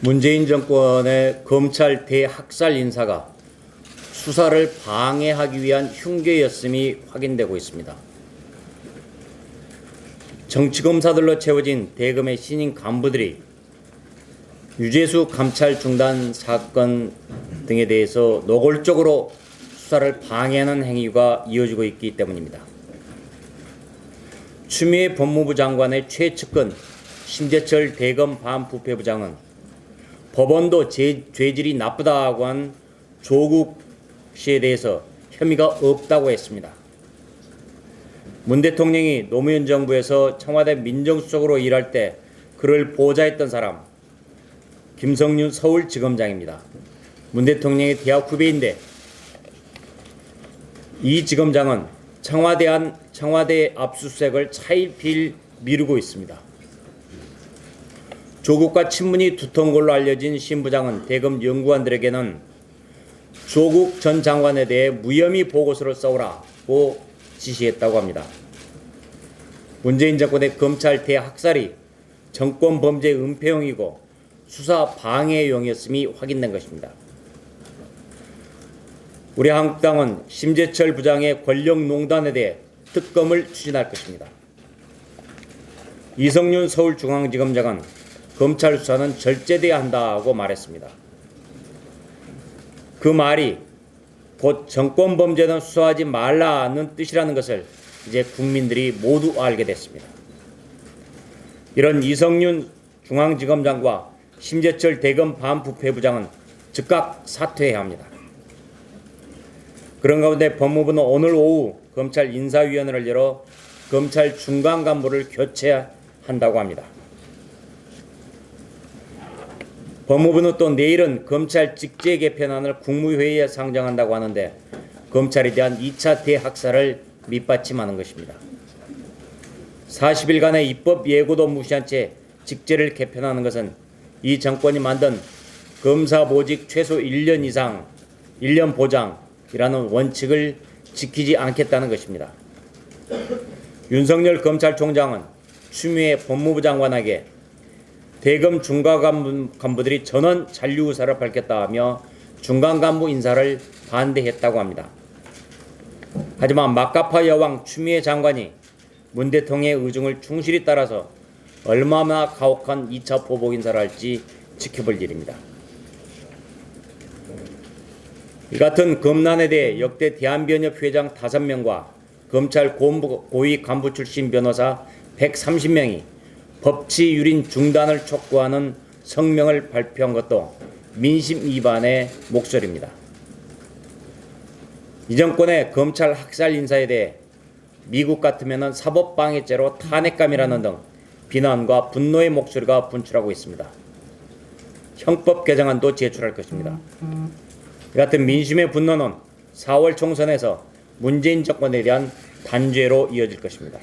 문재인 정권의 검찰 대학살 인사가 수사를 방해하기 위한 흉계였음이 확인되고 있습니다. 정치검사들로 채워진 대검의 신임 간부들이 유재수 감찰 중단 사건 등에 대해서 노골적으로 수사를 방해하는 행위가 이어지고 있기 때문입니다. 추미애 법무부 장관의 최측근 심재철 대검 반부패부장은 법원도 죄질이 나쁘다고 한 조국 씨에 대해서 혐의가 없다고 했습니다. 문 대통령이 노무현 정부에서 청와대 민정수석으로 일할 때 그를 보좌했던 사람 김성윤 서울지검장입니다. 문 대통령의 대학 후배인데 이 지검장은 청와대 압수수색을 차일피일 미루고 있습니다. 조국과 친분이 두터운 걸로 알려진 신 부장은 대검 연구관들에게는 조국 전 장관에 대해 무혐의 보고서를 써오라고 지시했다고 합니다. 문재인 정권의 검찰 대학살이 정권 범죄 은폐용이고 수사 방해용이었음이 확인된 것입니다. 우리 한국당은 심재철 부장의 권력농단에 대해 특검을 추진할 것입니다. 이성윤 서울중앙지검장은 검찰 수사는 절제돼야 한다고 말했습니다. 그 말이 곧 정권 범죄는 수사하지 말라는 뜻이라는 것을 이제 국민들이 모두 알게 됐습니다. 이런 이성윤 중앙지검장과 심재철 대검 반부패부장은 즉각 사퇴해야 합니다. 그런 가운데 법무부는 오늘 오후 검찰 인사위원회를 열어 검찰 중간 간부를 교체한다고 합니다. 법무부는 또 내일은 검찰 직제 개편안을 국무회의에 상정한다고 하는데 검찰에 대한 2차 대학살을 밑받침하는 것입니다. 40일간의 입법 예고도 무시한 채 직제를 개편하는 것은 이 정권이 만든 검사 보직 최소 1년 이상 1년 보장이라는 원칙을 지키지 않겠다는 것입니다. 윤석열 검찰총장은 추미애 법무부 장관에게 대검 중간 간부들이 전원 잔류 의사를 밝혔다 하며 중간 간부 인사를 반대했다고 합니다. 하지만 막가파 여왕 추미애 장관이 문 대통령의 의중을 충실히 따라서 얼마나 가혹한 2차 보복 인사를 할지 지켜볼 일입니다. 이 같은 검난에 대해 역대 대한변협 회장 5명과 검찰 고위 간부 출신 변호사 130명이 법치 유린 중단을 촉구하는 성명을 발표한 것도 민심 위반의 목소리입니다. 이 정권의 검찰 학살 인사에 대해 미국 같으면 사법방해죄로 탄핵감이라는 등 비난과 분노의 목소리가 분출하고 있습니다. 형법 개정안도 제출할 것입니다. 이 같은 민심의 분노는 4월 총선에서 문재인 정권에 대한 단죄로 이어질 것입니다.